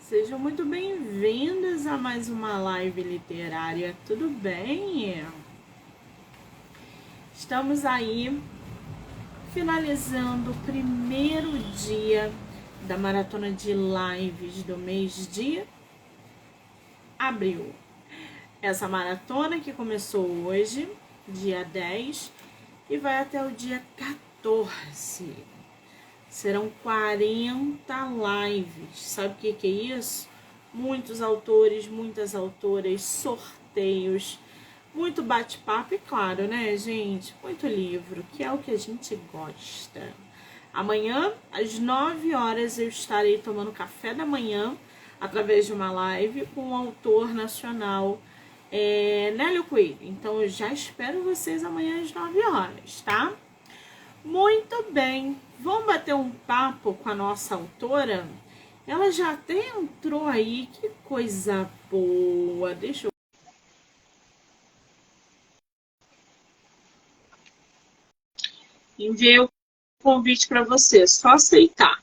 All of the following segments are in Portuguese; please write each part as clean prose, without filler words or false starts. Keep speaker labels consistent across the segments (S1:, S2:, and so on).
S1: Sejam muito bem-vindos a mais uma live literária, tudo bem? Estamos aí finalizando o primeiro dia da maratona de lives do mês de abril. Essa maratona que começou hoje, dia 10, e vai até o dia 14. Serão 40 lives. Sabe o que é isso? Muitos autores, muitas autoras, sorteios, muito bate-papo e claro, né, gente? Muito livro, que é o que a gente gosta. Amanhã, às 9 horas, eu estarei tomando café da manhã através de uma live com um autor nacional, Nélio Coelho. Então, eu já espero vocês amanhã às 9 horas, tá? Muito bem, vamos bater um papo com a nossa autora? Ela já até entrou aí, que coisa boa. Deixa eu... Enviei o convite para você, só aceitar.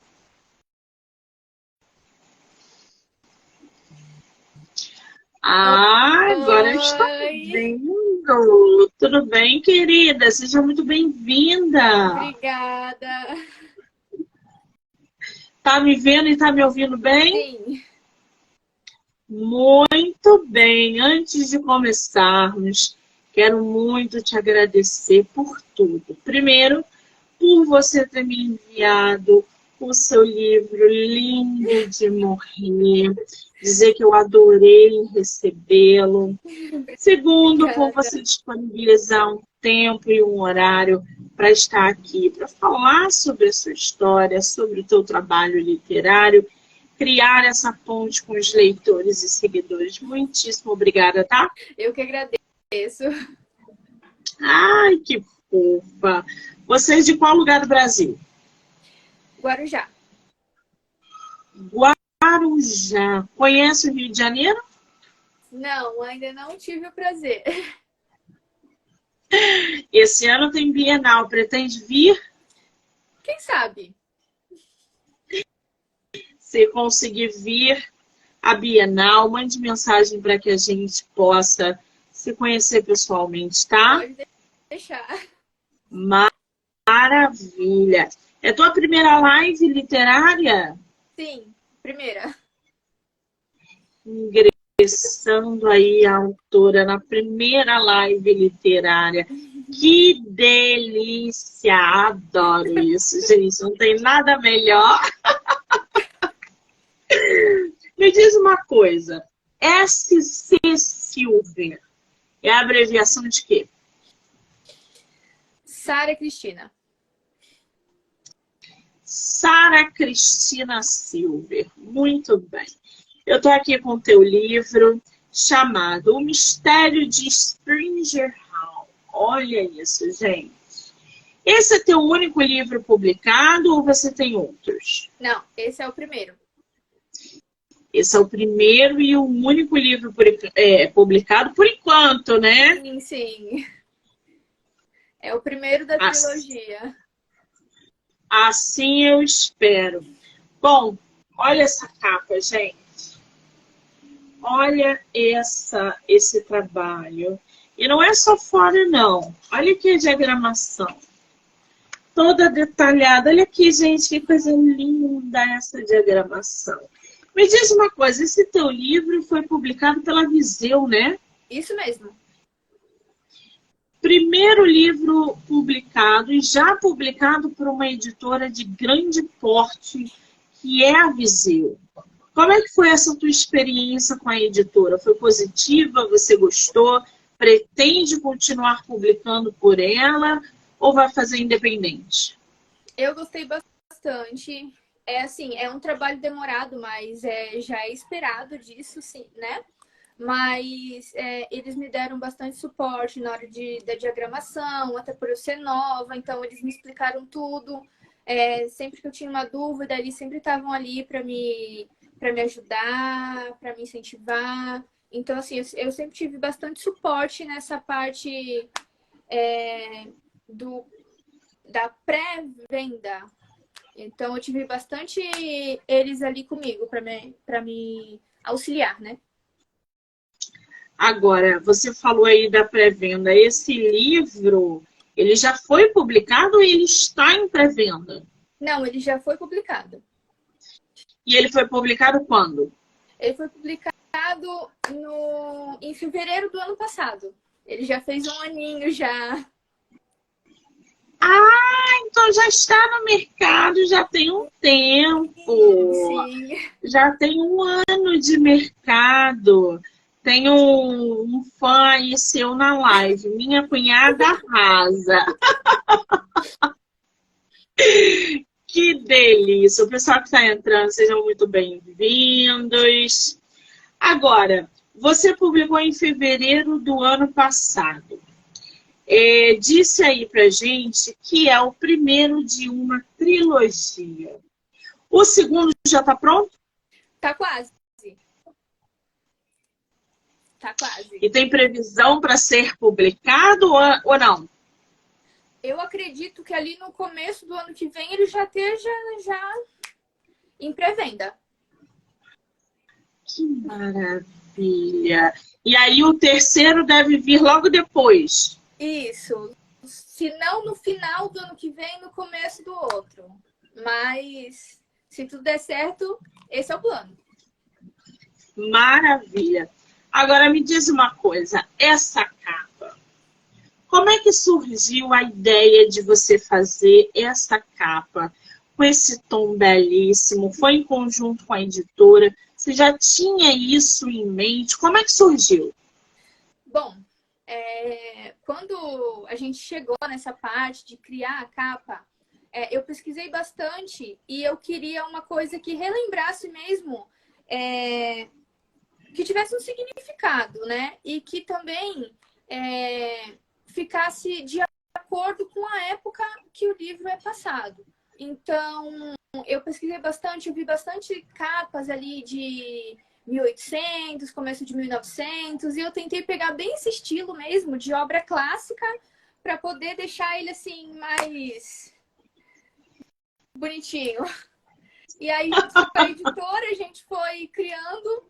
S1: Agora está
S2: Oi,
S1: vendo. Tudo bem, querida? Seja muito bem-vinda.
S2: obrigada.
S1: Tá me vendo e tá me ouvindo bem?
S2: Sim,
S1: Muito bem. Antes de começarmos, quero muito te agradecer por tudo. Primeiro, por você ter me enviado o seu livro lindo de morrer, dizer que eu adorei recebê-lo. Segundo, por
S2: obrigada.
S1: você disponibilizar um tempo e um horário para estar aqui, para falar sobre a sua história, sobre o teu trabalho literário, criar essa ponte com os leitores e seguidores. Muitíssimo obrigada, tá?
S2: Eu que agradeço.
S1: Ai, que fofa! Você é de qual lugar do Brasil?
S2: Guarujá.
S1: Guarujá. Conhece o Rio de Janeiro?
S2: Não, ainda não tive o prazer.
S1: Esse ano tem Bienal. Pretende vir?
S2: Quem sabe?
S1: Se conseguir vir à Bienal, mande mensagem para que a gente possa se conhecer pessoalmente, tá?
S2: Pode deixar.
S1: Maravilha! É tua primeira live literária?
S2: Sim, primeira.
S1: Ingressando aí a autora na primeira live literária. Que delícia! Adoro isso, gente. Não tem nada melhor. Me diz uma coisa. SC Silver é a abreviação de quê?
S2: Sara Cristina.
S1: Sara Cristina Silver. Muito bem. Eu estou aqui com o teu livro chamado O Mistério de Springer Hall. Olha isso, gente. Esse é teu único livro publicado ou você tem outros?
S2: Não, esse é o primeiro.
S1: Esse é o primeiro e o único livro publicado por enquanto, né?
S2: Sim, sim. É o primeiro da trilogia.
S1: Assim eu espero. Bom, olha essa capa, gente. Olha esse trabalho. E não é só fora, não. Olha aqui a diagramação. Toda detalhada. Olha aqui, gente, que coisa linda essa diagramação. Me diz uma coisa, esse teu livro foi publicado pela Viseu, né?
S2: Isso mesmo.
S1: Primeiro livro publicado e já publicado por uma editora de grande porte, que é a Viseu. Como é que foi essa tua experiência com a editora? Foi positiva? Você gostou? Pretende continuar publicando por ela ou vai fazer independente?
S2: Eu gostei bastante. É assim, é um trabalho demorado, mas já é esperado disso, sim, né? Mas eles me deram bastante suporte na hora da diagramação, até por eu ser nova, então eles me explicaram tudo. Sempre que eu tinha uma dúvida, eles sempre estavam ali para me ajudar, para me incentivar. Então, assim, eu sempre tive bastante suporte nessa parte do, da pré-venda. Então, eu tive bastante eles ali comigo para me auxiliar, né?
S1: Agora, você falou aí da pré-venda. Esse livro, ele já foi publicado ou ele está em pré-venda?
S2: Não, ele já foi publicado.
S1: E ele foi publicado quando?
S2: Ele foi publicado em fevereiro do ano passado. Ele já fez um aninho já.
S1: Ah, então já está no mercado, já tem um tempo.
S2: Sim.
S1: Já tem um ano de mercado. Tem um fã aí seu na live. Minha cunhada arrasa. Que delícia! O pessoal que está entrando, sejam muito bem-vindos. Agora, você publicou em fevereiro do ano passado. Disse aí pra gente que é o primeiro de uma trilogia. O segundo já está pronto?
S2: Tá quase. Tá quase.
S1: E tem previsão para ser publicado ou não?
S2: Eu acredito que ali no começo do ano que vem ele já esteja já em pré-venda.
S1: Que maravilha! E aí o terceiro deve vir logo depois.
S2: Isso. Se não no final do ano que vem, no começo do outro. Mas se tudo der certo, esse é o plano.
S1: Maravilha! Agora me diz uma coisa, essa capa, como é que surgiu a ideia de você fazer essa capa com esse tom belíssimo? Foi em conjunto com a editora? Você já tinha isso em mente? Como é que surgiu?
S2: Bom, quando a gente chegou nessa parte de criar a capa, eu pesquisei bastante e eu queria uma coisa que relembrasse mesmo, que tivesse um significado, né? E que também ficasse de acordo com a época que o livro é passado. Então, eu pesquisei bastante, eu vi bastante capas ali de 1800, começo de 1900, e eu tentei pegar bem esse estilo mesmo de obra clássica para poder deixar ele assim mais bonitinho. E aí, junto com a editora, a gente foi criando.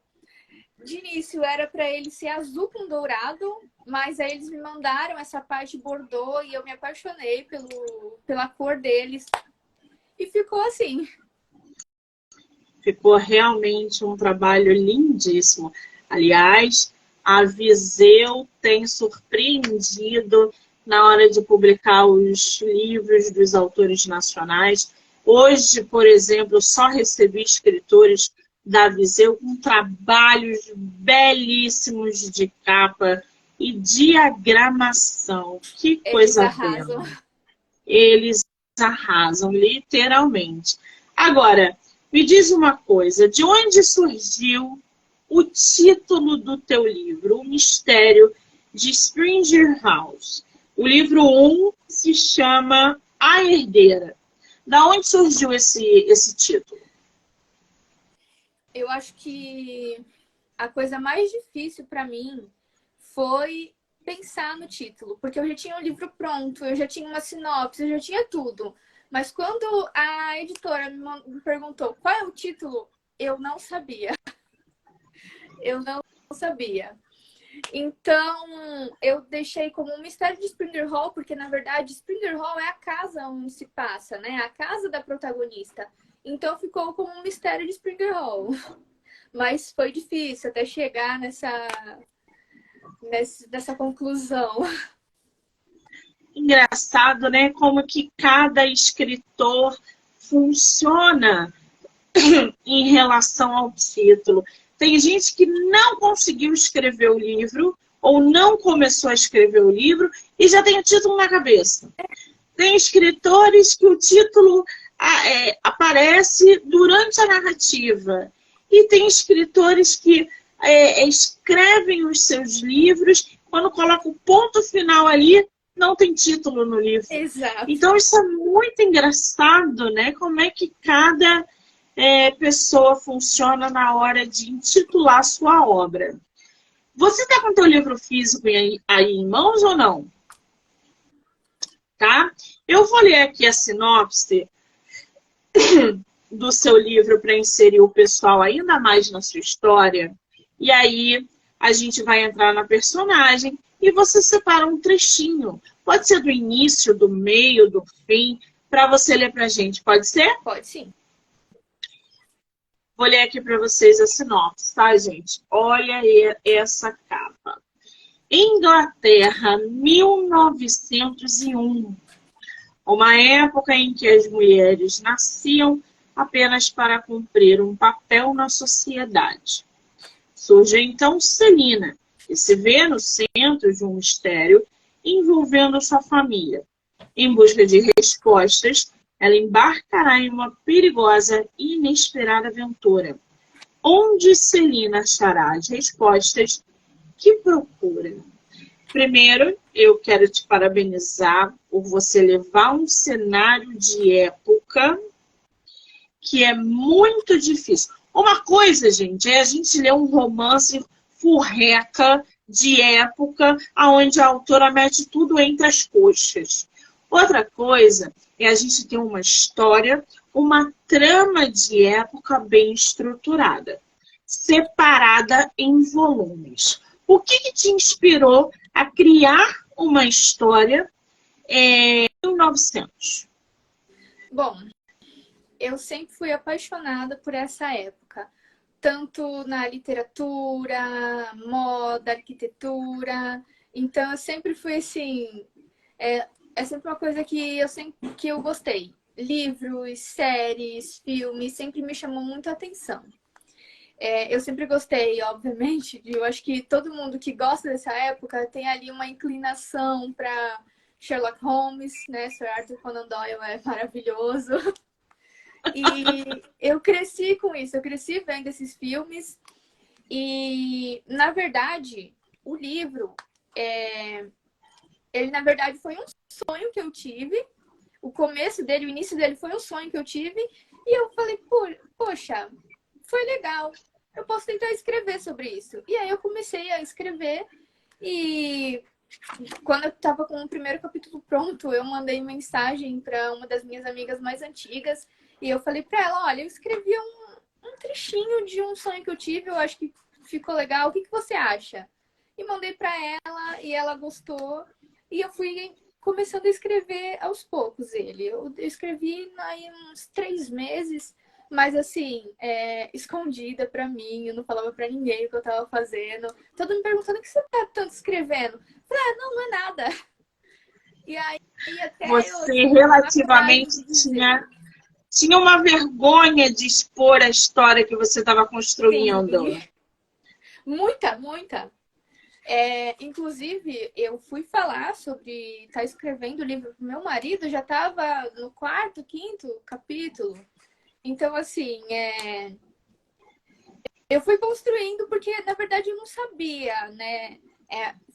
S2: De início era para ele ser azul com dourado, mas aí eles me mandaram essa parte bordô e eu me apaixonei pela cor deles. E ficou assim.
S1: Ficou realmente um trabalho lindíssimo. Aliás, a Viseu tem surpreendido na hora de publicar os livros dos autores nacionais. Hoje, por exemplo, eu só recebi escritores da Viseu com trabalhos belíssimos de capa e diagramação. Que coisa bela. Eles arrasam, literalmente. Agora, me diz uma coisa, de onde surgiu o título do teu livro, O Mistério de Springer House? O livro 1 se chama A Herdeira. Da onde surgiu esse título?
S2: Eu acho que a coisa mais difícil para mim foi pensar no título, porque eu já tinha o livro pronto, eu já tinha uma sinopse, eu já tinha tudo. Mas quando a editora me perguntou qual é o título, eu não sabia. Eu não sabia. Então, eu deixei como um mistério de Springer Hall, porque, na verdade, Springer Hall é a casa onde se passa, né? A casa da protagonista. Então, ficou como um mistério de Springer Hall. Mas foi difícil até chegar nessa conclusão.
S1: Engraçado, né? Como que cada escritor funciona em relação ao título. Tem gente que não conseguiu escrever o livro ou não começou a escrever o livro e já tem o título na cabeça. Tem escritores que o título aparece durante a narrativa. E tem escritores que escrevem os seus livros, quando colocam o ponto final ali, não tem título no livro.
S2: Exato.
S1: Então isso é muito engraçado, né? Como é que cada pessoa funciona na hora de intitular sua obra. Você está com o teu livro físico aí em mãos ou não? Tá? Eu vou ler aqui a sinopse do seu livro para inserir o pessoal ainda mais na sua história. E aí a gente vai entrar na personagem e você separa um trechinho. Pode ser do início, do meio, do fim, para você ler para a gente. Pode ser?
S2: Pode sim.
S1: Vou ler aqui para vocês a sinopse, tá, gente? Olha essa capa. Inglaterra, 1901. Uma época em que as mulheres nasciam apenas para cumprir um papel na sociedade. Surge então Celina, que se vê no centro de um mistério envolvendo sua família. Em busca de respostas, ela embarcará em uma perigosa e inesperada aventura, onde Celina achará as respostas que procura. Primeiro, eu quero te parabenizar por você levar um cenário de época que é muito difícil. Uma coisa, gente, é a gente ler um romance furreca de época, onde a autora mete tudo entre as coxas. Outra coisa é a gente ter uma história, uma trama de época bem estruturada, separada em volumes. O que te inspirou a criar uma história em 1900?
S2: Bom, eu sempre fui apaixonada por essa época, tanto na literatura, moda, arquitetura. Então, eu sempre fui assim, é sempre uma coisa que eu gostei. Livros, séries, filmes, sempre me chamou muito a atenção. Eu sempre gostei, obviamente, eu acho que todo mundo que gosta dessa época tem ali uma inclinação para Sherlock Holmes, né? Sir Arthur Conan Doyle é maravilhoso. E eu cresci com isso, eu cresci vendo esses filmes. E, na verdade, o livro, ele, na verdade, foi um sonho que eu tive. O começo dele, o início dele foi um sonho que eu tive. E eu falei, poxa, foi legal. Eu posso tentar escrever sobre isso. E aí eu comecei a escrever. E quando eu estava com o primeiro capítulo pronto, eu mandei mensagem para uma das minhas amigas mais antigas. E eu falei para ela, olha, eu escrevi um trechinho de um sonho que eu tive. Eu acho que ficou legal. O que você acha? E mandei para ela e ela gostou. E eu fui começando a escrever aos poucos ele. Eu escrevi aí uns 3 meses. Mas assim, escondida pra mim, eu não falava pra ninguém o que eu tava fazendo. Todo mundo me perguntando o que você tá tanto escrevendo. Eu falei, não é nada. E aí até
S1: você relativamente tinha uma vergonha de expor a história que você estava construindo.
S2: Sim. Muita, muita. Inclusive, eu fui falar sobre estar escrevendo o livro pro meu marido, já tava no 4º, 5º capítulo. Então, assim, eu fui construindo porque, na verdade, eu não sabia, né?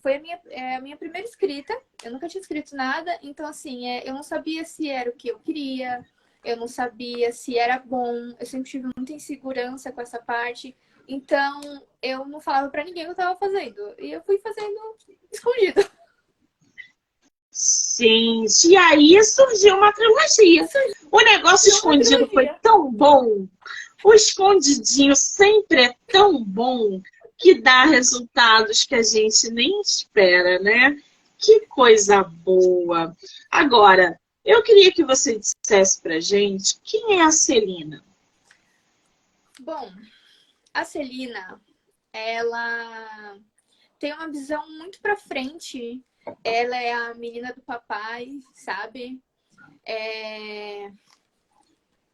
S2: Foi a minha primeira escrita, eu nunca tinha escrito nada, então, assim, eu não sabia se era o que eu queria, eu não sabia se era bom, eu sempre tive muita insegurança com essa parte, então, eu não falava pra ninguém o que eu tava fazendo, e eu fui fazendo escondido.
S1: Sim, e aí surgiu uma trilogia. O negócio escondido foi tão bom. O escondidinho sempre é tão bom que dá resultados que a gente nem espera, né? Que coisa boa. Agora, eu queria que você dissesse pra gente quem é a Celina.
S2: Bom, a Celina, ela tem uma visão muito pra frente. Ela é a menina do papai, sabe?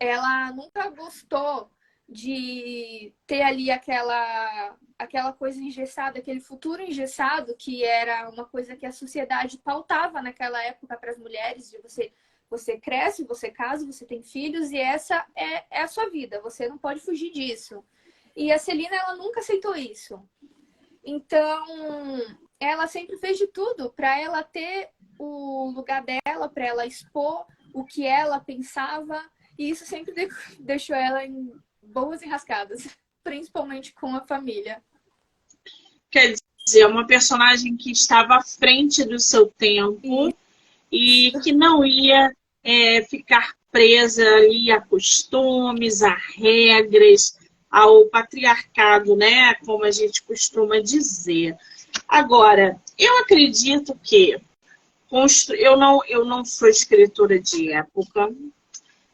S2: Ela nunca gostou de ter ali aquela coisa engessada, aquele futuro engessado, que era uma coisa que a sociedade pautava naquela época para as mulheres, de você cresce, você casa, você tem filhos, e essa é a sua vida, você não pode fugir disso. E a Celina, ela nunca aceitou isso. Então, ela sempre fez de tudo para ela ter o lugar dela, para ela expor o que ela pensava, e isso sempre deixou ela em boas enrascadas, principalmente com a família.
S1: Quer dizer, uma personagem que estava à frente do seu tempo e que não ia ficar presa ali a costumes, a regras, ao patriarcado, né? Como a gente costuma dizer. Agora, eu acredito que eu não sou escritora de época,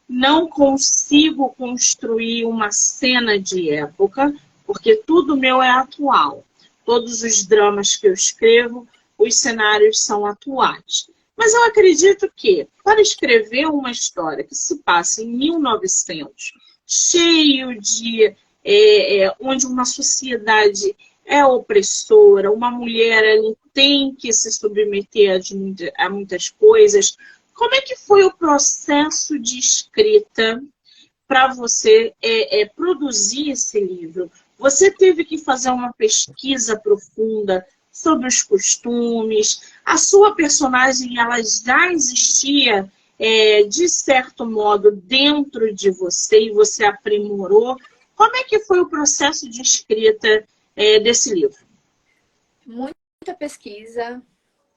S1: não consigo construir uma cena de época, porque tudo meu é atual. Todos os dramas que eu escrevo, os cenários são atuais. Mas eu acredito que, para escrever uma história que se passa em 1900, cheio de onde uma sociedade é opressora, uma mulher ali tem que se submeter a muitas coisas. Como é que foi o processo de escrita para você produzir esse livro? Você teve que fazer uma pesquisa profunda sobre os costumes? A sua personagem ela já existia, de certo modo, dentro de você e você aprimorou? Como é que foi o processo de escrita desse livro?
S2: Muita pesquisa,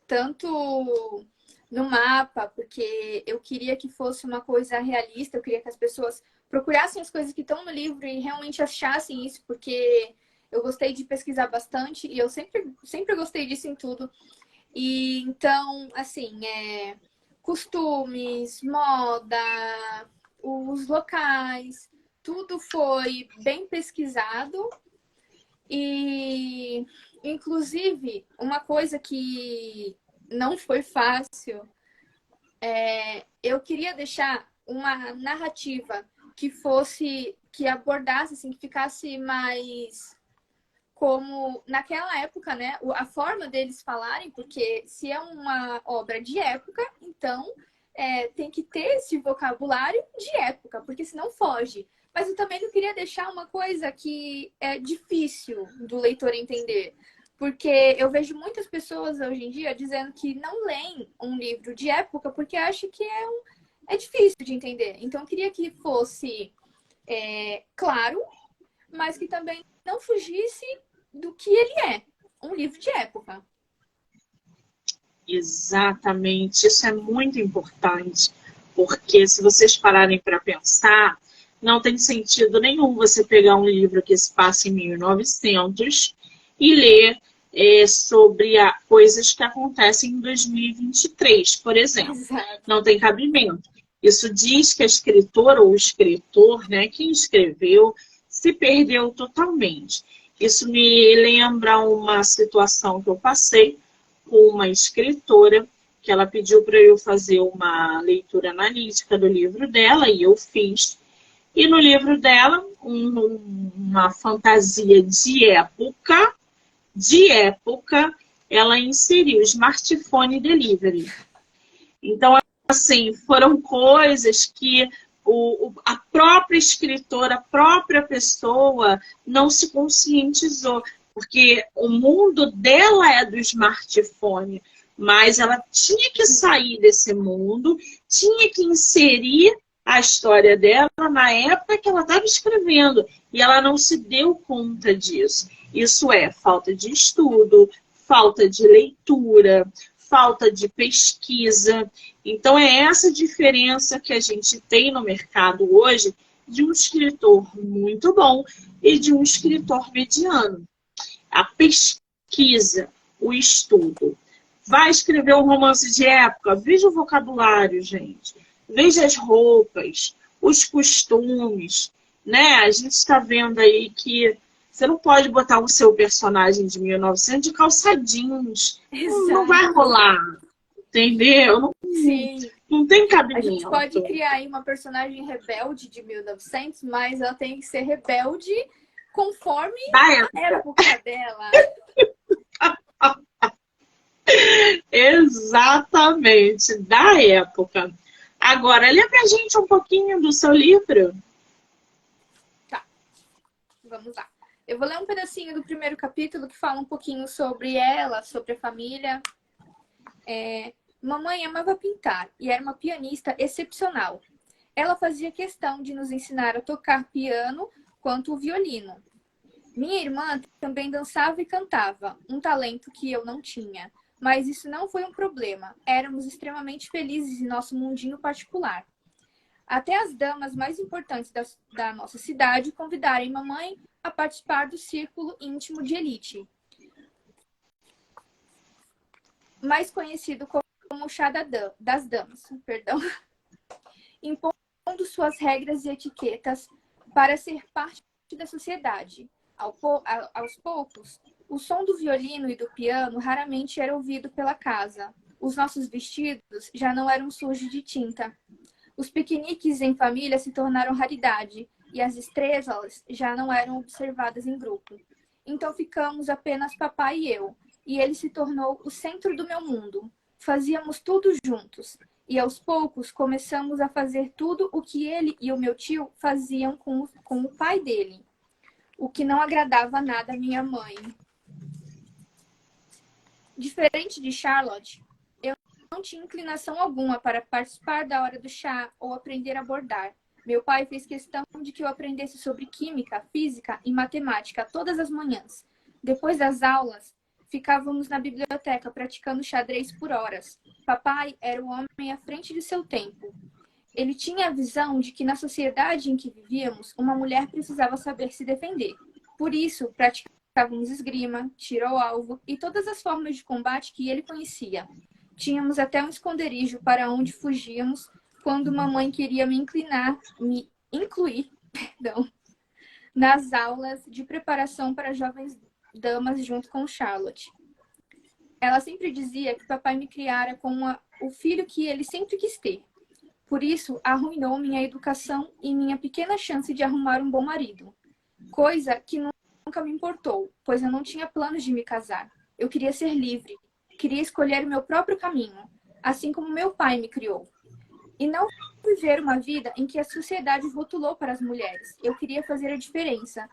S2: tanto no mapa, porque eu queria que fosse uma coisa realista, eu queria que as pessoas procurassem as coisas que estão no livro e realmente achassem isso, porque eu gostei de pesquisar bastante e eu sempre gostei disso em tudo. E então, assim, costumes, moda, os locais, tudo foi bem pesquisado. E, inclusive, uma coisa que não foi fácil, eu queria deixar uma narrativa que abordasse, assim, que ficasse mais como naquela época, né? A forma deles falarem, porque se é uma obra de época, então tem que ter esse vocabulário de época, porque senão foge. Mas eu também não queria deixar uma coisa que é difícil do leitor entender. Porque eu vejo muitas pessoas hoje em dia dizendo que não leem um livro de época porque acham que é difícil de entender. Então eu queria que fosse claro, mas que também não fugisse do que ele é, um livro de época.
S1: Exatamente, isso é muito importante, porque se vocês pararem para pensar, não tem sentido nenhum você pegar um livro que se passa em 1900 e ler sobre coisas que acontecem em 2023, por exemplo.
S2: Exato.
S1: Não tem cabimento. Isso diz que a escritora ou o escritor, né, quem escreveu, se perdeu totalmente. Isso me lembra uma situação que eu passei com uma escritora, que ela pediu para eu fazer uma leitura analítica do livro dela, e eu fiz. E no livro dela, uma fantasia de época, ela inseriu smartphone delivery. Então, assim, foram coisas que a própria escritora, a própria pessoa não se conscientizou, porque o mundo dela é do smartphone, mas ela tinha que sair desse mundo, tinha que inserir a história dela na época que ela estava escrevendo, e ela não se deu conta disso. Isso é falta de estudo, falta de leitura, falta de pesquisa. Então, é essa diferença que a gente tem no mercado hoje de um escritor muito bom e de um escritor mediano. A pesquisa, o estudo. Vai escrever um romance de época? Veja o vocabulário, gente. Veja as roupas, os costumes, né? A gente está vendo aí que você não pode botar o seu personagem de 1900 de calça jeans. Não vai rolar, entendeu? Não,
S2: Sim.
S1: não tem
S2: A
S1: cabimento.
S2: gente pode criar aí uma personagem rebelde de 1900, mas ela tem que ser rebelde conforme a época dela.
S1: Exatamente, da época. Agora, lê pra gente um pouquinho do seu livro.
S2: Tá, vamos lá. Eu vou ler um pedacinho do primeiro capítulo que fala um pouquinho sobre ela, sobre a família. Mamãe amava pintar e era uma pianista excepcional. Ela fazia questão de nos ensinar a tocar piano quanto o violino. Minha irmã também dançava e cantava, um talento que eu não tinha. Mas isso não foi um problema. Éramos extremamente felizes em nosso mundinho particular. até as damas mais importantes da nossa cidade convidarem mamãe a participar do círculo íntimo de elite, mais conhecido como o chá das damas, perdão, impondo suas regras e etiquetas para ser parte da sociedade. Aos poucos, o som do violino e do piano raramente era ouvido pela casa. Os nossos vestidos já não eram sujos de tinta. Os piqueniques em família se tornaram raridade e as estrelas já não eram observadas em grupo. Então ficamos apenas papai e eu, e ele se tornou o centro do meu mundo. Fazíamos tudo juntos, e aos poucos começamos a fazer tudo o que ele e o meu tio faziam com o pai dele, o que não agradava nada à minha mãe. Diferente de Charlotte, eu não tinha inclinação alguma para participar da hora do chá ou aprender a bordar. Meu pai fez questão de que eu aprendesse sobre química, física e matemática todas as manhãs. Depois das aulas, ficávamos na biblioteca praticando xadrez por horas. Papai era o homem à frente de seu tempo. Ele tinha a visão de que na sociedade em que vivíamos, uma mulher precisava saber se defender. Por isso, praticávamos esgrima, tiro ao alvo e todas as formas de combate que ele conhecia. Tínhamos até um esconderijo para onde fugíamos quando mamãe queria me incluir, perdão, nas aulas de preparação para jovens damas junto com Charlotte. Ela sempre dizia que papai me criara com o filho que ele sempre quis ter. Por isso, arruinou minha educação e minha pequena chance de arrumar um bom marido. Coisa que nunca me importou, pois eu não tinha planos de me casar. Eu queria ser livre, queria escolher o meu próprio caminho, assim como meu pai me criou. E não viver uma vida em que a sociedade rotulou para as mulheres. Eu queria fazer a diferença.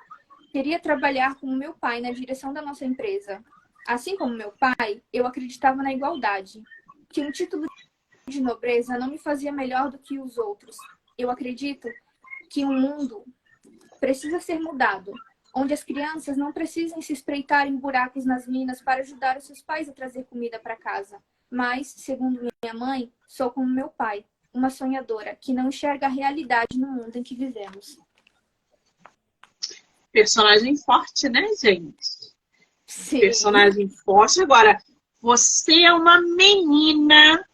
S2: Queria trabalhar como meu pai na direção da nossa empresa. Assim como meu pai, eu acreditava na igualdade, que um título de nobreza não me fazia melhor do que os outros. Eu acredito que o mundo precisa ser mudado, onde as crianças não precisem se espreitar em buracos nas minas para ajudar os seus pais a trazer comida para casa. Mas, segundo minha mãe, sou como meu pai, uma sonhadora que não enxerga a realidade no mundo em que vivemos.
S1: Personagem forte, né, gente?
S2: Sim.
S1: Personagem forte. Agora, você é uma menina.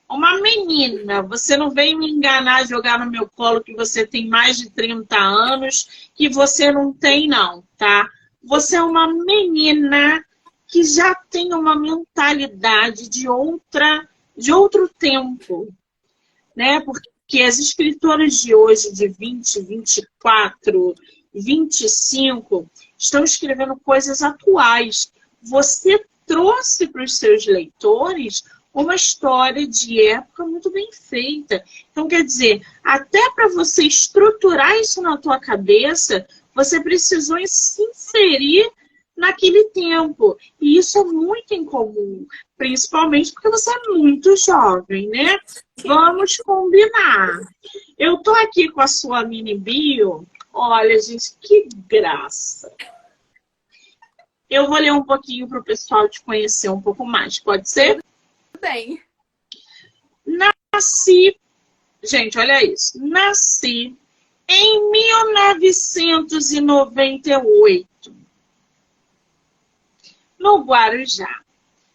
S1: Uma menina. Você não vem me enganar, jogar no meu colo que você tem mais de 30 anos, que você não tem, não, tá? Você é uma menina que já tem uma mentalidade de outro tempo, né? Porque as escritoras de hoje, de 20, 24, 25, estão escrevendo coisas atuais. Você trouxe para os seus leitores uma história de época muito bem feita. Então, quer dizer, até para você estruturar isso na tua cabeça, você precisou se inserir naquele tempo. E isso é muito incomum, principalmente porque você é muito jovem, né? Vamos combinar. Eu tô aqui com a sua mini bio. Olha, gente, que graça. Eu vou ler um pouquinho para o pessoal te conhecer um pouco mais. Pode ser?
S2: Tudo bem.
S1: Nasci, gente, olha isso. Nasci em 1998, no Guarujá.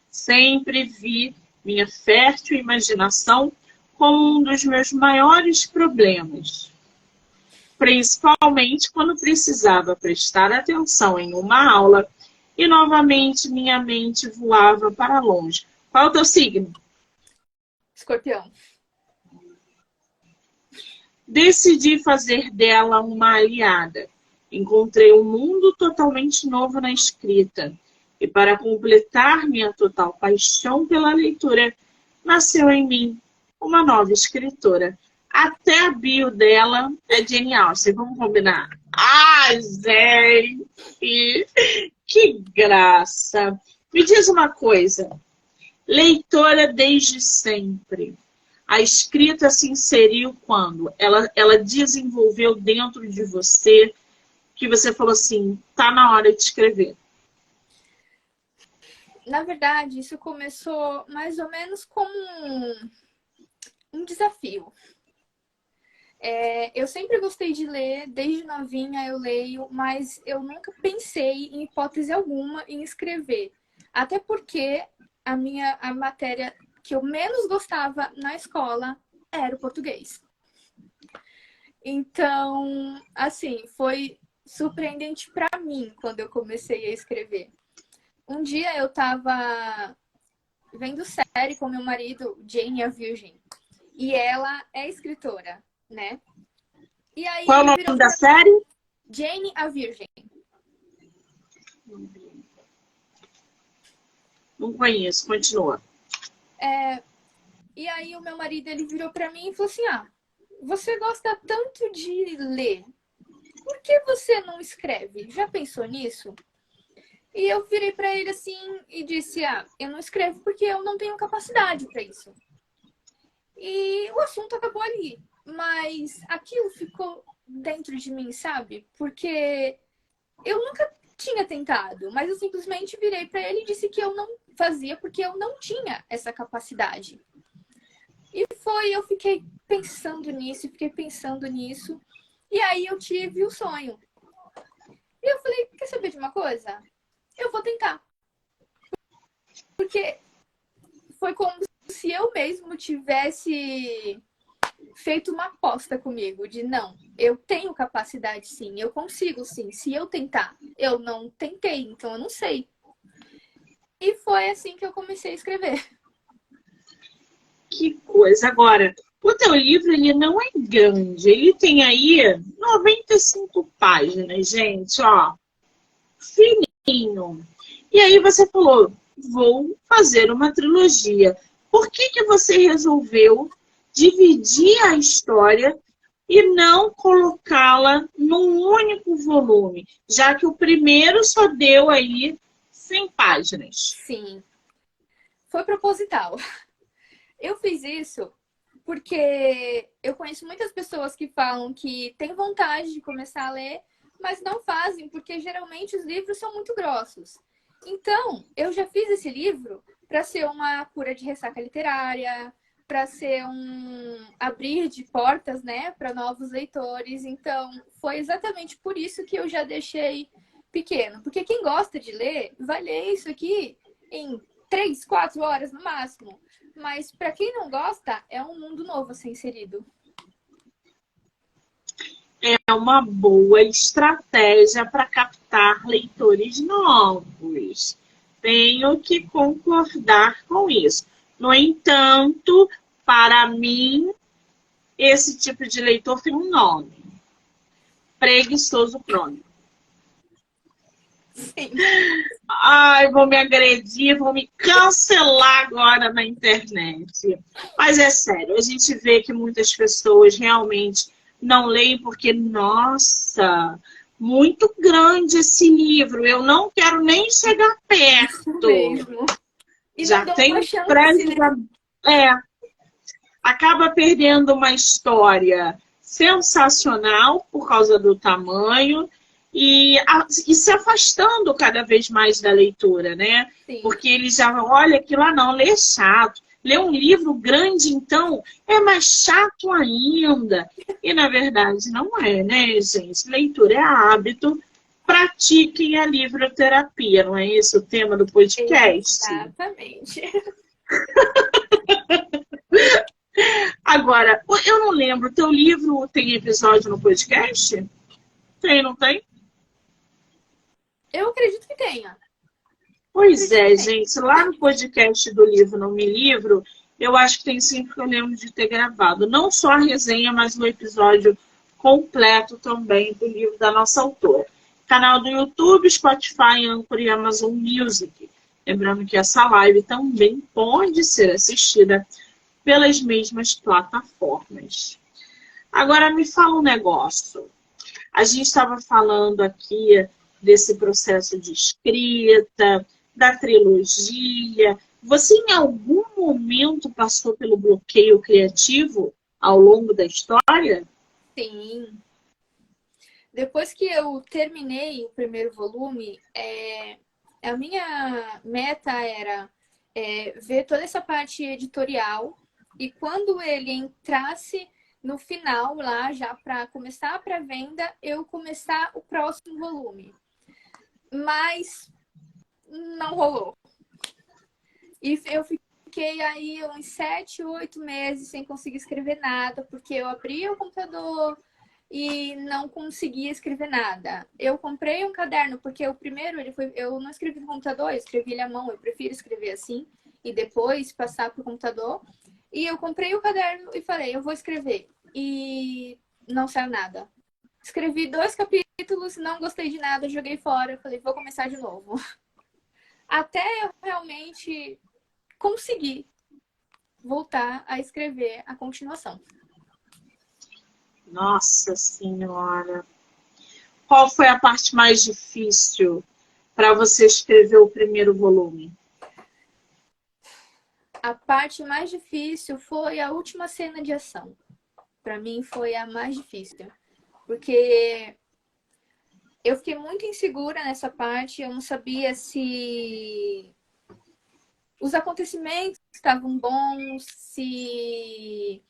S1: Sempre vi minha fértil imaginação como um dos meus maiores problemas. Principalmente quando precisava prestar atenção em uma aula e novamente minha mente voava para longe. Qual é o teu signo?
S2: Escorpião.
S1: Decidi fazer dela uma aliada. Encontrei um mundo totalmente novo na escrita. E para completar minha total paixão pela leitura, nasceu em mim uma nova escritora. Até a bio dela é genial. Vocês vão combinar? Ai, gente! Que graça! Me diz uma coisa. Leitora desde sempre. A escrita se inseriu quando? Ela desenvolveu dentro de você que você falou assim, tá na hora de escrever.
S2: Na verdade, isso começou mais ou menos como um desafio. Eu sempre gostei de ler, desde novinha eu leio, mas eu nunca pensei em hipótese alguma em escrever. Até porque a matéria que eu menos gostava na escola era o português. Então, assim, foi surpreendente para mim quando eu comecei a escrever. Um dia eu tava vendo série com meu marido, Jane a Virgem, e ela é escritora, né? E aí
S1: Qual é o
S2: ele virou
S1: nome da
S2: pra
S1: série?
S2: Jane a Virgem.
S1: Não conheço, continua.
S2: E aí o meu marido ele virou para mim e falou assim: "Ah, você gosta tanto de ler, por que você não escreve? Já pensou nisso?" E eu virei para ele assim e disse: "Ah, eu não escrevo porque eu não tenho capacidade para isso." E o assunto acabou ali, mas aquilo ficou dentro de mim, sabe? Porque eu nunca tinha tentado, mas eu simplesmente virei para ele e disse que eu não fazia porque eu não tinha essa capacidade. E eu fiquei pensando nisso, fiquei pensando nisso. E aí eu tive o sonho. E eu falei, quer saber de uma coisa? Eu vou tentar. Porque foi como se eu mesmo tivesse feito uma aposta comigo de não, eu tenho capacidade sim, eu consigo sim, se eu tentar. Eu não tentei, então eu não sei. E foi assim que eu comecei a escrever.
S1: Que coisa. Agora, o teu livro, ele não é grande. Ele tem aí 95 páginas, gente, ó. Fininho. E aí você falou, vou fazer uma trilogia. Por que que você resolveu dividir a história e não colocá-la num único volume, já que o primeiro só deu aí 100 páginas?
S2: Sim, foi proposital. Eu fiz isso porque eu conheço muitas pessoas que falam que têm vontade de começar a ler, mas não fazem, porque geralmente os livros são muito grossos. Então, eu já fiz esse livro para ser uma cura de ressaca literária, para ser um abrir de portas, né, para novos leitores. Então, foi exatamente por isso que eu já deixei pequeno, porque quem gosta de ler vai ler isso aqui em 3, 4 horas no máximo. Mas para quem não gosta, é um mundo novo a ser inserido.
S1: É uma boa estratégia para captar leitores novos. Tenho que concordar com isso. No entanto, para mim, esse tipo de leitor tem um nome: preguiçoso crônico.
S2: Sim.
S1: Ai, vão me agredir, vão me cancelar agora na internet. Mas é sério, a gente vê que muitas pessoas realmente não leem porque, nossa, muito grande esse livro, eu não quero nem chegar
S2: Isso
S1: perto.
S2: mesmo. E não
S1: Já
S2: dou uma
S1: tem
S2: chance,
S1: prédio,
S2: né?
S1: é, acaba perdendo uma história sensacional por causa do tamanho e se afastando cada vez mais da leitura, né?
S2: Sim.
S1: Porque ele já olha aquilo lá, não, lê chato. Ler um livro grande, então, é mais chato ainda. E, na verdade, não é, né, gente? Leitura é hábito. Pratiquem a livroterapia, não é esse o tema do podcast?
S2: Exatamente.
S1: Agora, eu não lembro, teu livro tem episódio no podcast? Tem, não tem?
S2: Eu acredito que tenha. Eu
S1: Pois
S2: acredito que
S1: é,
S2: tenha.
S1: gente. Lá no podcast do Livro Não Me Livro, eu acho que tem sim, porque eu lembro de ter gravado. Não só a resenha, mas o episódio completo também do livro da nossa autora. Canal do YouTube, Spotify, Anchor e Amazon Music. Lembrando que essa live também pode ser assistida pelas mesmas plataformas. Agora me fala um negócio. A gente estava falando aqui desse processo de escrita, da trilogia. Você em algum momento passou pelo bloqueio criativo ao longo da história?
S2: Sim. Depois que eu terminei o primeiro volume, a minha meta era ver toda essa parte editorial e quando ele entrasse no final, lá já para começar a pré-venda, eu começar o próximo volume. Mas não rolou. E eu fiquei aí uns 7, 8 meses sem conseguir escrever nada, porque eu abria o computador e não conseguia escrever nada. Eu comprei um caderno, porque o primeiro eu não escrevi no computador, eu escrevi ele à mão, eu prefiro escrever assim e depois passar para o computador. E eu comprei o caderno e falei, eu vou escrever. E não saiu nada. Escrevi 2 capítulos, não gostei de nada, joguei fora, falei, vou começar de novo. Até eu realmente conseguir voltar a escrever a continuação.
S1: Nossa Senhora. Qual foi a parte mais difícil para você escrever o primeiro volume?
S2: A parte mais difícil foi a última cena de ação. Para mim foi a mais difícil, porque eu fiquei muito insegura nessa parte, eu não sabia se os acontecimentos estavam bons, se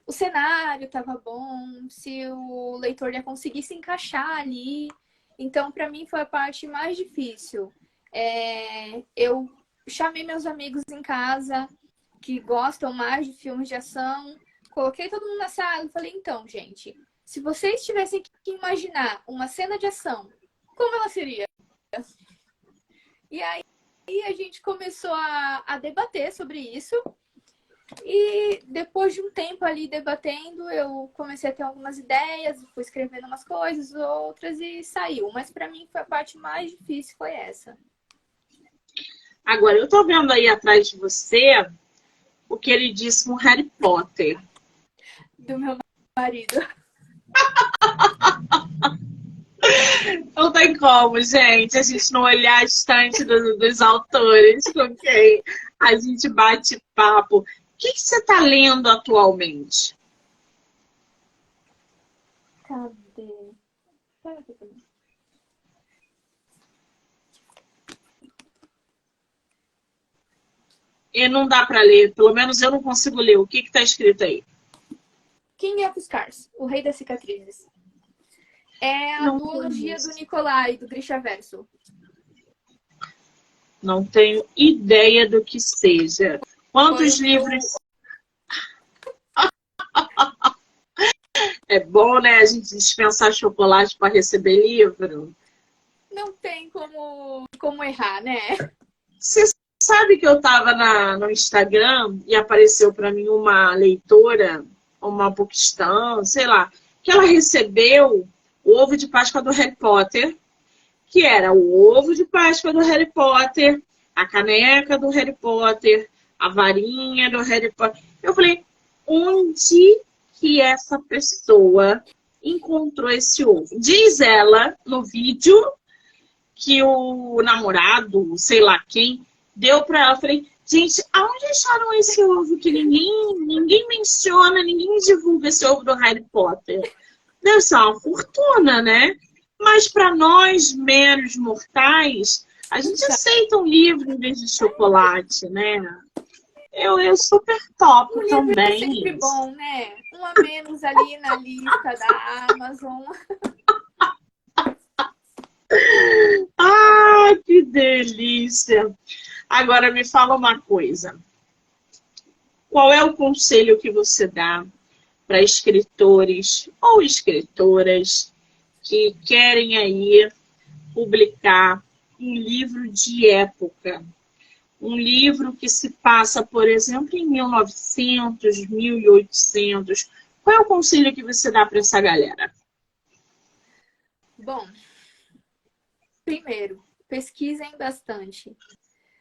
S2: o cenário estava bom, se o leitor ia conseguir se encaixar ali. Então, para mim, foi a parte mais difícil. Eu chamei meus amigos em casa que gostam mais de filmes de ação, coloquei todo mundo na sala e falei, então, gente, se vocês tivessem que imaginar uma cena de ação, como ela seria? E aí a gente começou a debater sobre isso. E depois de um tempo ali debatendo, eu comecei a ter algumas ideias, fui escrevendo umas coisas, outras e saiu. Mas para mim foi a parte mais difícil, foi essa.
S1: Agora, eu tô vendo aí atrás de você o queridíssimo Harry Potter.
S2: Do meu marido.
S1: Não tem como, gente, a gente não olhar a estante dos autores com quem a gente bate papo. O que você está lendo atualmente?
S2: Cadê? Pera aqui também.
S1: E não dá para ler, pelo menos eu não consigo ler. O que está escrito aí?
S2: King of Scars, o Rei das Cicatrizes. É a
S1: Não
S2: duologia
S1: conheço.
S2: do Nicolai, do Grishaverso.
S1: Não tenho ideia do que seja. Quantos livros? É bom, né, a gente dispensar chocolate para receber livro?
S2: Não tem como errar, né?
S1: Você sabe que eu estava no Instagram e apareceu para mim uma leitora, uma bookstã, sei lá, que ela recebeu o ovo de Páscoa do Harry Potter, que era o ovo de Páscoa do Harry Potter, a caneca do Harry Potter, a varinha do Harry Potter. Eu falei, onde que essa pessoa encontrou esse ovo? Diz ela no vídeo que o namorado, sei lá quem, deu para ela. Eu falei, gente, aonde acharam esse ovo que ninguém menciona, ninguém divulga esse ovo do Harry Potter? Deve ser uma fortuna, né? Mas para nós, meros mortais, a gente aceita um livro em vez de chocolate, né? Eu super topo
S2: Um livro é
S1: também
S2: sempre
S1: isso.
S2: bom, né? Um a menos ali na lista da Amazon.
S1: Ah, que delícia! Agora me fala uma coisa. Qual é o conselho que você dá para escritores ou escritoras que querem aí publicar um livro de época? Um livro que se passa, por exemplo, em 1900, 1800. Qual é o conselho que você dá para essa galera?
S2: Bom, primeiro, pesquisem bastante.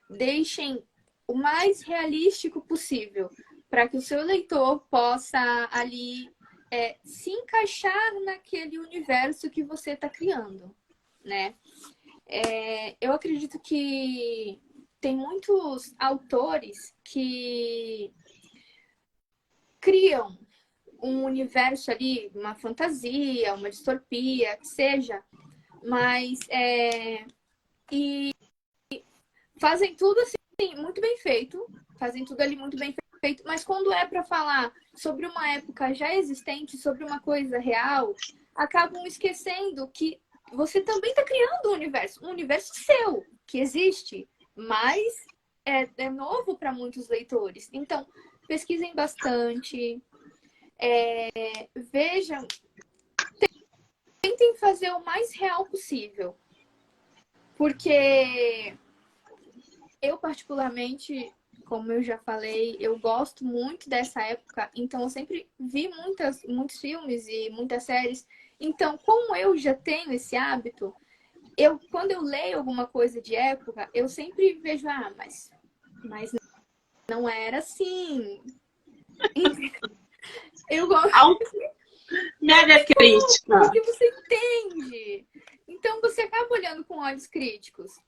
S2: Deixem o mais realístico possível para que o seu leitor possa ali se encaixar naquele universo que você está criando, né? Eu acredito que tem muitos autores que criam um universo ali, uma fantasia, uma distopia, que seja, mas e fazem tudo assim muito bem feito, fazem tudo ali muito bem perfeito, mas quando é para falar sobre uma época já existente, sobre uma coisa real, acabam esquecendo que você também está criando um universo seu, que existe, mas é novo para muitos leitores. Então, pesquisem bastante, vejam, tentem fazer o mais real possível. Porque eu, particularmente, como eu já falei, eu gosto muito dessa época, então eu sempre vi muitos filmes e muitas séries. Então, como eu já tenho esse hábito, quando eu leio alguma coisa de época, eu sempre vejo, mas não era assim. Eu gosto.
S1: Mega crítica.
S2: Porque você entende. Então, você acaba olhando com olhos críticos.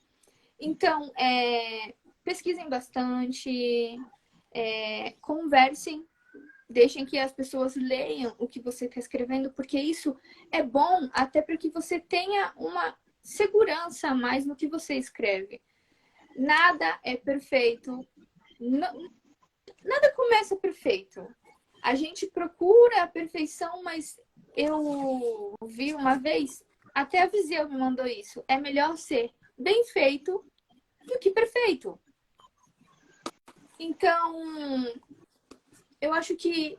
S2: Então, pesquisem bastante, conversem, deixem que as pessoas leiam o que você está escrevendo, porque isso é bom até para que você tenha uma segurança a mais no que você escreve. Nada é perfeito, nada começa perfeito. A gente procura a perfeição, mas eu vi uma vez, até a Viseu me mandou isso, é melhor ser bem feito do que perfeito. Então, eu acho que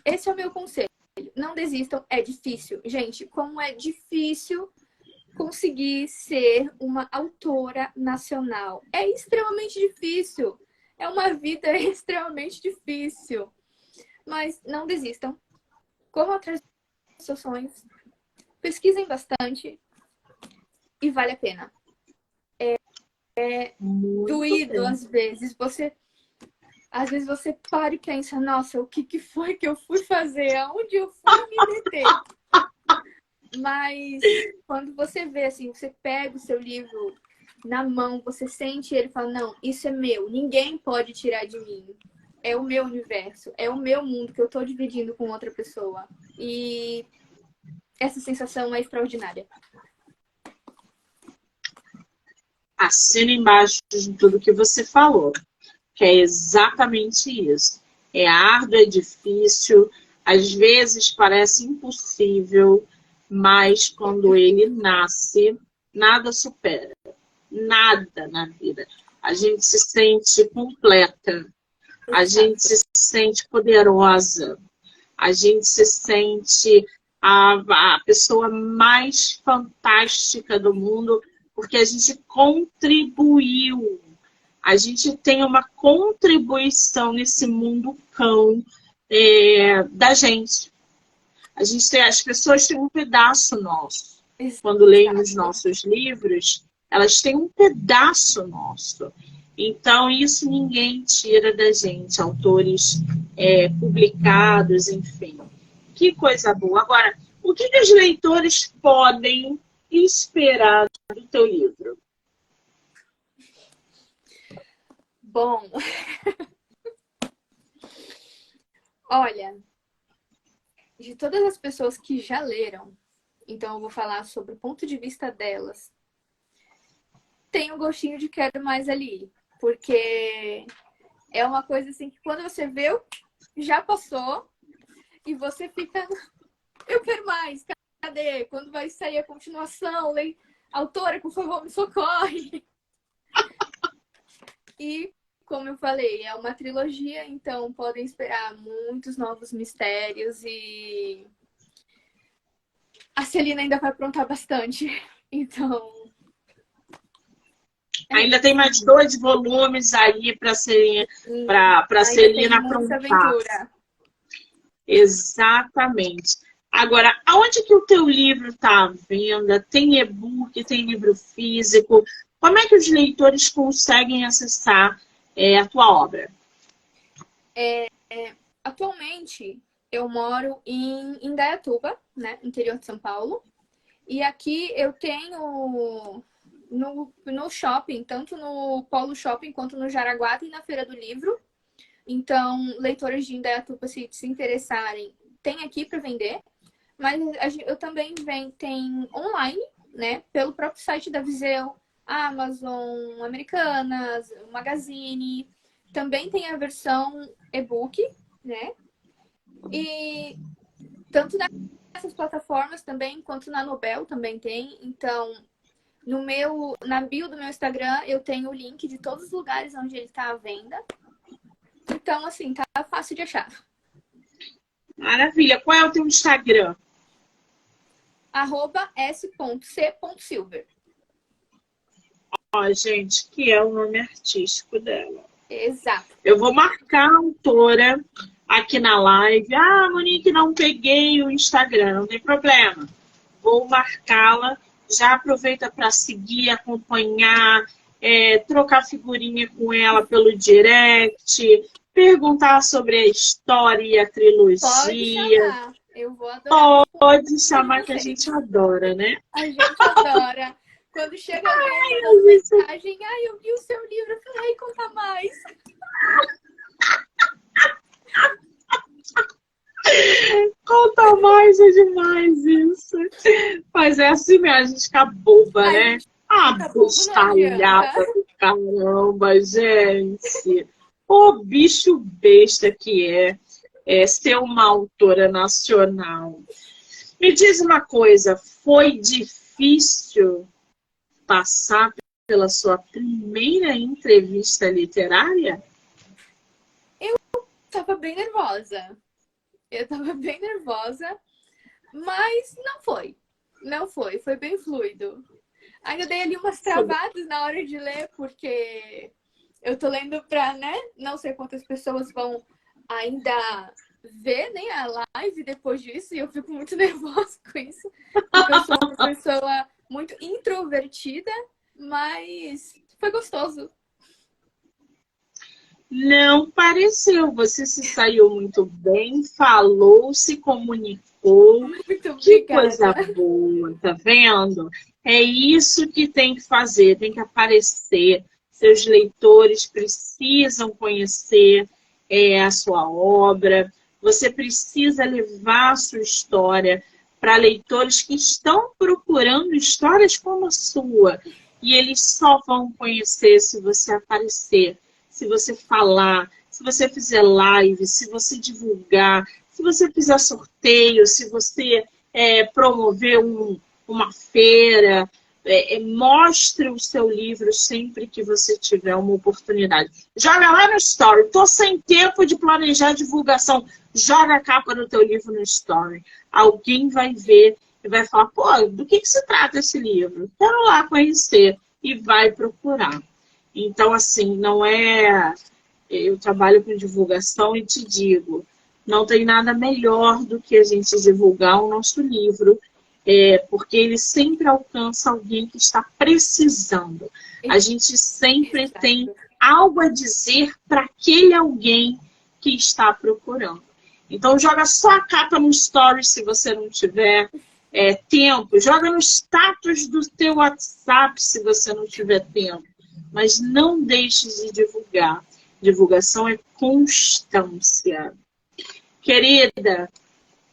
S2: esse é o meu conselho. Não desistam, é difícil. Gente, como é difícil conseguir ser uma autora nacional. É extremamente difícil. É uma vida extremamente difícil. Mas não desistam. Corram atrás dos seus sonhos. Pesquisem bastante. E vale a pena.
S1: Muito
S2: Doído,
S1: bem.
S2: às vezes você para e pensa, nossa, o que foi que eu fui fazer? Aonde eu fui me meter? Mas quando você vê, assim, você pega o seu livro na mão, você sente ele e fala, não, isso é meu, ninguém pode tirar de mim. É o meu universo, é o meu mundo que eu tô dividindo com outra pessoa. E essa sensação é extraordinária.
S1: Assina embaixo de tudo que você falou, que é exatamente isso. É árduo, é difícil, às vezes parece impossível, mas quando ele nasce, nada supera. Nada na vida. A gente se sente completa, a gente se sente poderosa, a gente se sente a pessoa mais fantástica do mundo, porque a gente contribuiu. A gente tem uma contribuição nesse mundo cão da gente. As pessoas têm um pedaço nosso. Quando leem os nossos livros, elas têm um pedaço nosso. Então, isso ninguém tira da gente, autores publicados, enfim. Que coisa boa. Agora, o que os leitores podem esperar do teu livro?
S2: Bom, olha, de todas as pessoas que já leram, então eu vou falar sobre o ponto de vista delas, tem um gostinho de quero mais ali, porque é uma coisa assim que quando você viu, já passou e você fica, eu quero mais, cadê? Quando vai sair a continuação? Autora, por favor, me socorre. E, como eu falei, é uma trilogia, então podem esperar muitos novos mistérios e a Celina ainda vai aprontar bastante. Então.
S1: Ainda tem mais 2 volumes aí para Celina aprontar.
S2: Aventura.
S1: Exatamente. Agora, aonde que o teu livro está à venda? Tem e-book, tem livro físico? Como é que os leitores conseguem acessar a tua obra?
S2: Atualmente, eu moro em Indaiatuba, né, interior de São Paulo. E aqui eu tenho no shopping, tanto no Polo Shopping quanto no Jaraguá e na Feira do Livro. Então, leitores de Indaiatuba, se interessarem, tem aqui para vender. Mas eu também tem online, né? Pelo próprio site da Viseu, Amazon, Americanas, Magazine. também tem a versão e-book, né? E tanto nessas plataformas também, quanto na Nobel também tem. Então, na bio do meu Instagram, eu tenho o link de todos os lugares onde ele está à venda. Então, assim, tá fácil de achar.
S1: Maravilha. Qual é o teu Instagram?
S2: @s.c.silver.
S1: Ó, gente, que é o nome artístico dela.
S2: Exato.
S1: Eu vou marcar a autora aqui na live. Ah, Monique, não peguei o Instagram, não tem problema. Vou marcá-la. Já aproveita para seguir, acompanhar, trocar figurinha com ela pelo direct, perguntar sobre a história e a trilogia.
S2: Pode chamar. Eu vou adorar.
S1: Pode chamar que a gente adora, né?
S2: A gente adora. Quando chega alguém mandando mensagem, eu vi o seu livro, eu falei, conta mais.
S1: Conta mais, é demais isso. Mas é assim mesmo, a gente fica boba, né? Bestalhada do caramba, gente. O bicho besta que é ser uma autora nacional. Me diz uma coisa, foi difícil passar pela sua primeira entrevista literária?
S2: Tava bem nervosa. Mas não foi. Não foi. Foi bem fluido. Ainda dei ali umas travadas na hora de ler, porque eu tô lendo pra, né? Não sei quantas pessoas vão ainda ver, né, a live depois disso. E eu fico muito nervosa com isso. Porque eu sou uma pessoa muito introvertida, mas foi gostoso.
S1: Não pareceu. Você se saiu muito bem, falou, se comunicou.
S2: Muito obrigada.
S1: Que coisa boa, tá vendo? É isso que tem que fazer, tem que aparecer. Seus leitores precisam conhecer a sua obra. Você precisa levar a sua história para leitores que estão procurando histórias como a sua. E eles só vão conhecer se você aparecer, se você falar, se você fizer live, se você divulgar, se você fizer sorteio, se você promover uma feira, mostre o seu livro sempre que você tiver uma oportunidade. Joga lá no Story. Estou sem tempo de planejar a divulgação. Joga a capa do teu livro no Story. Alguém vai ver e vai falar, pô, do que se trata esse livro? Quero lá conhecer. E vai procurar. Então, assim, não é... Eu trabalho com divulgação e te digo, não tem nada melhor do que a gente divulgar o nosso livro, porque ele sempre alcança alguém que está precisando. A gente sempre tem algo a dizer para aquele alguém que está procurando. Então, joga só a capa no Stories se você não tiver tempo. Joga no status do teu WhatsApp se você não tiver tempo. Mas não deixe de divulgar. Divulgação é constância. Querida,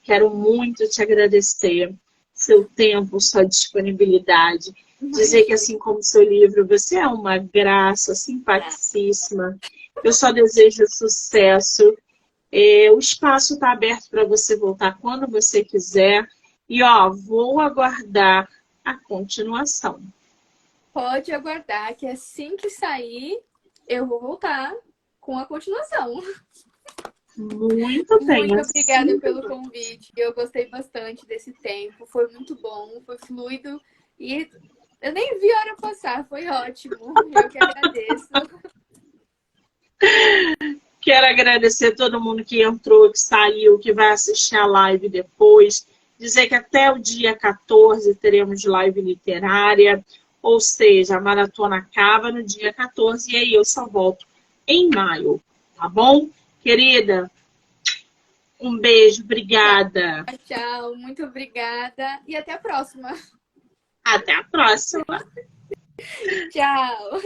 S1: quero muito te agradecer seu tempo, sua disponibilidade. Dizer que, assim como seu livro, você é uma graça, simpaticíssima. Eu só desejo sucesso. O espaço está aberto para você voltar quando você quiser. E, vou aguardar a continuação.
S2: Pode aguardar que assim que sair, eu vou voltar com a continuação.
S1: Muito bem.
S2: Muito obrigada pelo convite. Eu gostei bastante desse tempo. Foi muito bom, foi fluido. E eu nem vi a hora passar. Foi ótimo. Eu que agradeço.
S1: Quero agradecer a todo mundo que entrou, que saiu, que vai assistir a live depois. Dizer que até o dia 14 teremos live literária. Ou seja, a maratona acaba no dia 14 e aí eu só volto em maio. Tá bom? Querida, um beijo, obrigada.
S2: Tchau, muito obrigada e até a próxima.
S1: Até a próxima.
S2: Tchau.